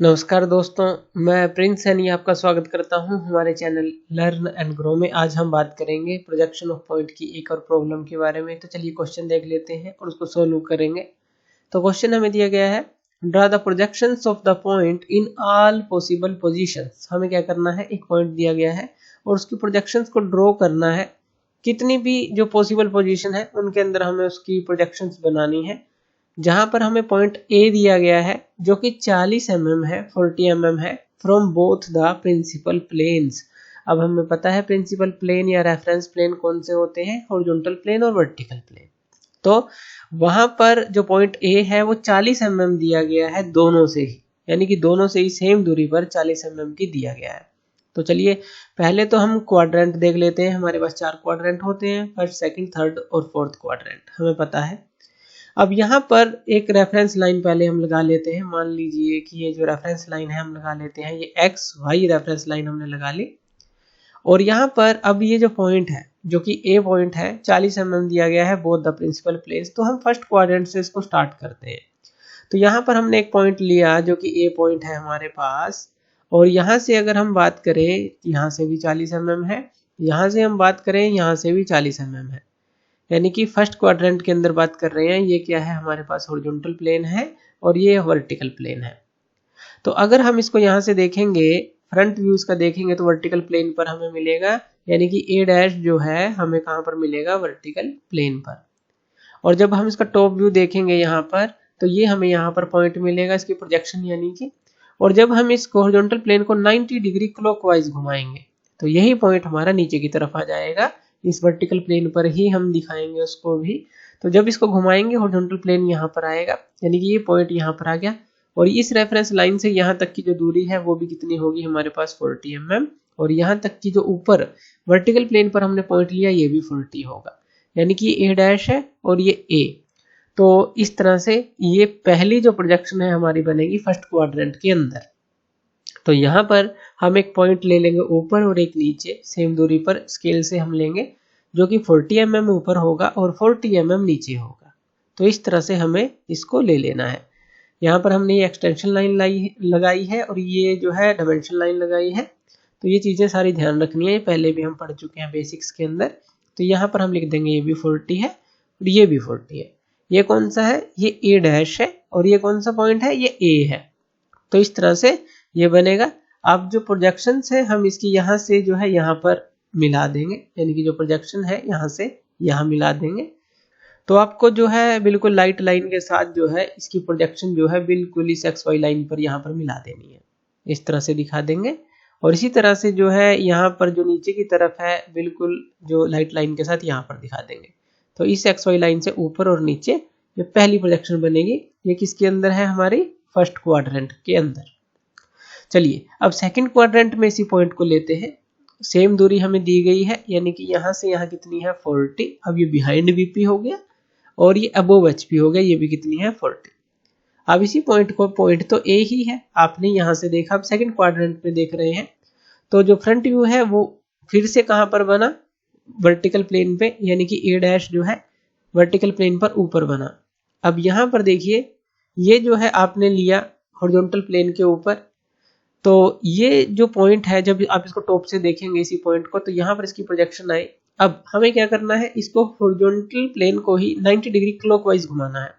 नमस्कार दोस्तों, मैं प्रिंस सैनी आपका स्वागत करता हूं हमारे चैनल लर्न एंड ग्रो में। आज हम बात करेंगे प्रोजेक्शन ऑफ पॉइंट की एक और प्रॉब्लम के बारे में। तो चलिए क्वेश्चन देख लेते हैं और उसको सोल्व करेंगे। तो क्वेश्चन हमें दिया गया है, draw the projections of the point in all possible positions. हमें क्या करना है, एक पॉइंट दिया गया है और उसकी प्रोजेक्शंस को ड्रॉ करना है। कितनी भी जो पॉसिबल पोजीशन है उनके अंदर हमें उसकी प्रोजेक्शंस बनानी है। जहां पर हमें पॉइंट ए दिया गया है जो कि 40 mm है, 40 mm है, from both the principal planes. अब हमें पता है प्रिंसिपल प्लेन या रेफरेंस प्लेन कौन से होते हैं, हॉरिजॉन्टल प्लेन और वर्टिकल प्लेन। तो वहां पर जो पॉइंट ए है वो 40 mm दिया गया है दोनों से ही, यानी कि दोनों से ही सेम दूरी पर 40 mm की दिया गया है। तो चलिए पहले तो हम क्वाड्रेंट देख लेते हैं। हमारे पास 4 क्वाड्रेंट होते हैं, फर्स्ट, सेकंड, थर्ड और फोर्थ क्वाड्रेंट हमें पता है। अब यहाँ पर एक रेफरेंस लाइन पहले हम लगा लेते हैं। मान लीजिए कि ये जो रेफरेंस लाइन है हम लगा लेते हैं, ये एक्स वाई रेफरेंस लाइन हमने लगा ली। और यहाँ पर अब ये जो पॉइंट है जो कि ए पॉइंट है, 40 mm दिया गया है बोथ द प्रिंसिपल प्लेन्स। तो हम फर्स्ट क्वाड्रेंट से इसको स्टार्ट करते हैं। तो यहाँ पर हमने एक पॉइंट लिया जो कि ए पॉइंट है हमारे पास, और यहाँ से अगर हम बात करें, यहाँ से भी 40 mm है, यहाँ से हम बात करें, यहाँ से भी 40 mm है, यानी कि फर्स्ट क्वाड्रेंट के अंदर बात कर रहे हैं। ये क्या है, हमारे पास हॉरिजॉन्टल प्लेन है और ये वर्टिकल प्लेन है। तो अगर हम इसको यहाँ से देखेंगे, फ्रंट व्यू इसका देखेंगे, तो वर्टिकल प्लेन पर हमें मिलेगा, यानी कि ए डैश जो है हमें कहाँ पर मिलेगा, वर्टिकल प्लेन पर। और जब हम इसका टॉप व्यू देखेंगे यहाँ पर, तो ये हमें यहाँ पर पॉइंट मिलेगा, इसकी प्रोजेक्शन यानी कि। और जब हम इसको हॉरिजॉन्टल प्लेन को 90 डिग्री क्लॉकवाइज घुमाएंगे तो यही पॉइंट हमारा नीचे की तरफ आ जाएगा। इस वर्टिकल प्लेन पर ही हम दिखाएंगे उसको भी। तो जब इसको घुमाएंगे हॉरिजॉन्टल प्लेन यहाँ पर आएगा, यानी कि ये पॉइंट यहाँ पर आ गया। और इस रेफरेंस लाइन से यहाँ तक की जो दूरी है वो भी कितनी होगी, हमारे पास 40 mm। और यहाँ तक की जो ऊपर वर्टिकल प्लेन पर हमने पॉइंट लिया ये भी 40 होगा, यानी कि ए डैश है और ये ए। तो इस तरह से ये पहली जो प्रोजेक्शन है हमारी बनेगी फर्स्ट क्वाड्रेंट के अंदर। तो यहाँ पर हम एक पॉइंट ले लेंगे ऊपर और एक नीचे, सेम दूरी पर स्केल से हम लेंगे, जो कि 40 mm ऊपर होगा और 40 mm नीचे होगा। तो इस तरह से हमें इसको ले लेना है। यहाँ पर हमने ये एक्सटेंशन लाइन लगाई है और ये जो है डायमेंशन लाइन लगाई है। तो ये चीज़ें सारी ध्यान रखनी है, पहले भी हम पढ़ चुके हैं बेसिक्स के अंदर। तो यहाँ पर हम लिख देंगे ये भी 40 है और ये भी 40 है। ये कौन सा है, ये ए डैश है, और ये कौन सा पॉइंट है, ये ए है। तो इस तरह से ये बनेगा। अब जो प्रोजेक्शंस है हम इसकी यहाँ से जो है यहाँ पर मिला देंगे, यानी कि जो प्रोजेक्शन है यहाँ से यहाँ मिला देंगे। तो आपको जो है बिल्कुल लाइट लाइन के साथ जो है इसकी प्रोजेक्शन जो है बिल्कुल इस एक्स वाई लाइन पर यहाँ पर मिला देनी है। इस तरह से दिखा देंगे। और इसी तरह से जो है यहाँ पर जो नीचे की तरफ है बिल्कुल जो लाइट लाइन के साथ यहाँ पर दिखा देंगे। तो इस एक्स वाई लाइन से ऊपर और नीचे जो पहली प्रोजेक्शन बनेगी ये किसके अंदर है, हमारी फर्स्ट क्वाड्रेंट के अंदर। चलिए अब सेकंड क्वाड्रेंट में इसी पॉइंट को लेते हैं। सेम दूरी हमें दी गई है, यानी कि यहाँ से यहाँ कितनी है, 40। अब ये बिहाइंड वीपी हो गया और ये अबोव एचपी हो गया, ये भी कितनी है, 40। अब इसी पॉइंट को, पॉइंट तो ए ही है, आपने यहाँ से देखा। अब सेकंड क्वाड्रेंट में देख रहे हैं तो जो फ्रंट व्यू है वो फिर से कहाँ पर बना, वर्टिकल प्लेन पे, यानी कि ए डैश जो है वर्टिकल प्लेन पर ऊपर बना। अब यहाँ पर देखिए ये जो है आपने लिया हॉरिजॉन्टल प्लेन के ऊपर। तो ये जो पॉइंट है जब आप इसको टॉप से देखेंगे इसी पॉइंट को, तो यहाँ पर इसकी प्रोजेक्शन आई। अब हमें क्या करना है, इसको हॉरिजॉन्टल प्लेन को ही 90 डिग्री क्लॉकवाइज घुमाना है।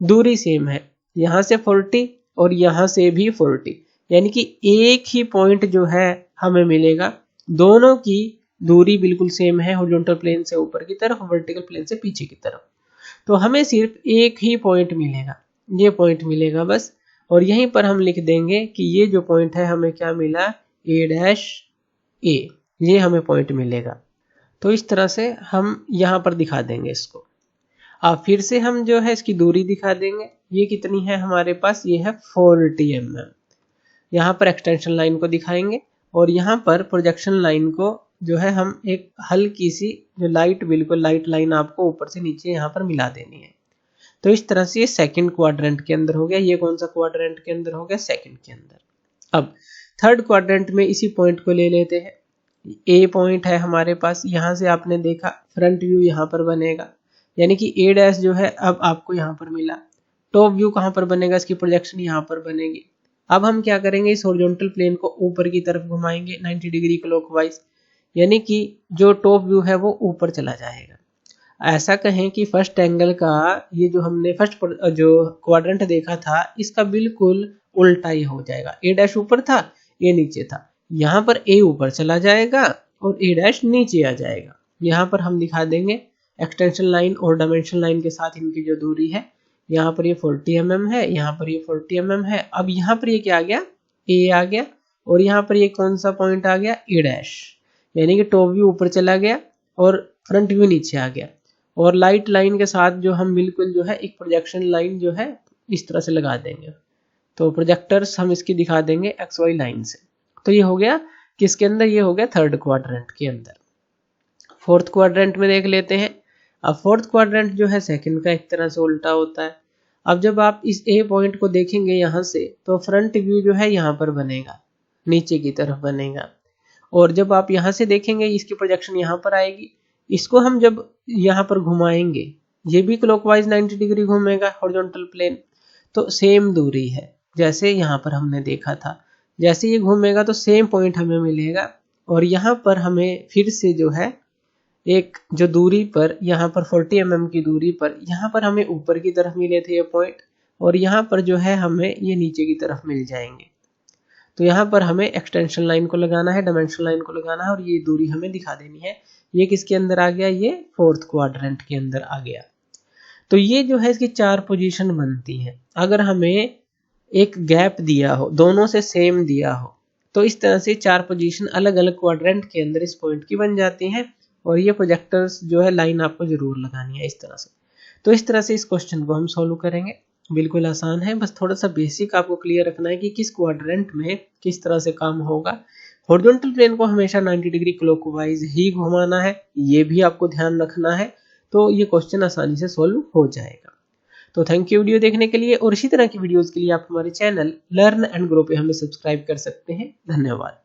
दूरी सेम है, यहाँ से 40 और यहाँ से भी 40, यानी कि एक ही पॉइंट जो है हमें मिलेगा। दोनों की दूरी बिल्कुल सेम है, हॉरिजॉन्टल प्लेन से ऊपर की तरफ, वर्टिकल प्लेन से पीछे की तरफ। तो हमें सिर्फ एक ही पॉइंट मिलेगा, ये पॉइंट मिलेगा बस। और यहीं पर हम लिख देंगे कि ये जो पॉइंट है हमें क्या मिला, ए डैश ए, ये हमें पॉइंट मिलेगा। तो इस तरह से हम यहाँ पर दिखा देंगे इसको। अब फिर से हम जो है इसकी दूरी दिखा देंगे। ये कितनी है हमारे पास, ये है 40 mm। यहाँ पर एक्सटेंशन लाइन को दिखाएंगे और यहाँ पर प्रोजेक्शन लाइन को जो है हम एक हल्की सी जो लाइट, बिल्कुल लाइट लाइन आपको ऊपर से नीचे यहाँ पर मिला देनी है। तो इस तरह से ये सेकंड क्वाड्रेंट के अंदर हो गया। ये कौन सा क्वाड्रेंट के अंदर हो गया, सेकंड के अंदर। अब थर्ड क्वाड्रेंट में इसी पॉइंट को ले लेते हैं। ए पॉइंट है हमारे पास, यहाँ से आपने देखा फ्रंट व्यू यहाँ पर बनेगा, यानी कि ए डैश जो है अब आपको यहाँ पर मिला। टॉप व्यू कहाँ पर बनेगा, इसकी प्रोजेक्शन यहाँ पर बनेगी। अब हम क्या करेंगे, इस हॉरिजॉन्टल प्लेन को ऊपर की तरफ घुमाएंगे 90 डिग्री क्लॉकवाइज, यानी कि जो टॉप व्यू है वो ऊपर चला जाएगा। ऐसा कहें कि फर्स्ट एंगल का ये जो हमने फर्स्ट जो क्वाड्रेंट देखा था इसका बिल्कुल उल्टा ही हो जाएगा। ए डैश ऊपर था, ए नीचे था, यहाँ पर ए ऊपर चला जाएगा और ए डैश नीचे आ जाएगा। यहाँ पर हम दिखा देंगे एक्सटेंशन लाइन और डायमेंशन लाइन के साथ इनकी जो दूरी है, यहाँ पर ये 40 mm है, यहाँ पर ये 40 mm है। अब यहाँ पर ये क्या आ गया, ए आ गया, और यहाँ पर ये कौन सा पॉइंट आ गया, ए डैश, यानी कि टॉप व्यू ऊपर चला गया और फ्रंट व्यू नीचे आ गया। और लाइट लाइन के साथ जो हम बिल्कुल जो है एक प्रोजेक्शन लाइन जो है इस तरह से लगा देंगे, तो प्रोजेक्टर्स हम इसकी दिखा देंगे एक्स वाई लाइन से। तो ये हो गया किसके अंदर, ये हो गया थर्ड क्वाड्रेंट के अंदर। फोर्थ क्वाड्रेंट में देख लेते हैं। अब फोर्थ क्वाड्रेंट जो है सेकंड का एक तरह से उल्टा होता है। अब जब आप इस ए पॉइंट को देखेंगे यहाँ से, तो फ्रंट व्यू जो है यहाँ पर बनेगा, नीचे की तरफ बनेगा, और जब आप यहाँ से देखेंगे इसकी प्रोजेक्शन यहाँ पर आएगी। इसको हम जब यहाँ पर घुमाएंगे, ये भी क्लॉकवाइज 90 डिग्री घूमेगा हॉरिजॉन्टल प्लेन, तो सेम दूरी है जैसे यहाँ पर हमने देखा था। जैसे ये घूमेगा तो सेम पॉइंट हमें मिलेगा, और यहाँ पर हमें फिर से जो है एक जो दूरी पर, यहाँ पर 40 mm की दूरी पर, यहाँ पर हमें ऊपर की तरफ मिले थे ये पॉइंट, और यहाँ पर जो है हमें ये नीचे की तरफ मिल जाएंगे। तो यहाँ पर हमें एक्सटेंशन लाइन को लगाना है, डायमेंशन लाइन को लगाना है, और ये दूरी हमें दिखा देनी है। ये किसके अंदर आ गया, ये फोर्थ क्वाड्रेंट के अंदर आ गया। तो ये जो है इसकी 4 पोजीशन बनती है। अगर हमें एक गैप दिया हो, दोनों से सेम दिया हो, तो इस तरह से 4 पोजीशन अलग अलग क्वाड्रेंट के अंदर इस पॉइंट की बन जाती हैं। और ये प्रोजेक्टर्स जो है लाइन आपको जरूर लगानी है इस तरह से। तो इस तरह से इस क्वेश्चन को हम सॉल्व करेंगे। बिल्कुल आसान है, बस थोड़ा सा बेसिक आपको क्लियर रखना है कि किस क्वाड्रेंट में किस तरह से काम होगा। हॉरिजॉन्टल प्लेन को हमेशा 90 डिग्री क्लॉकवाइज ही घुमाना है, ये भी आपको ध्यान रखना है। तो ये क्वेश्चन आसानी से सॉल्व हो जाएगा। तो थैंक यू वीडियो देखने के लिए, और इसी तरह की वीडियोस के लिए आप हमारे चैनल लर्न एंड ग्रो पे हमें सब्सक्राइब कर सकते हैं। धन्यवाद।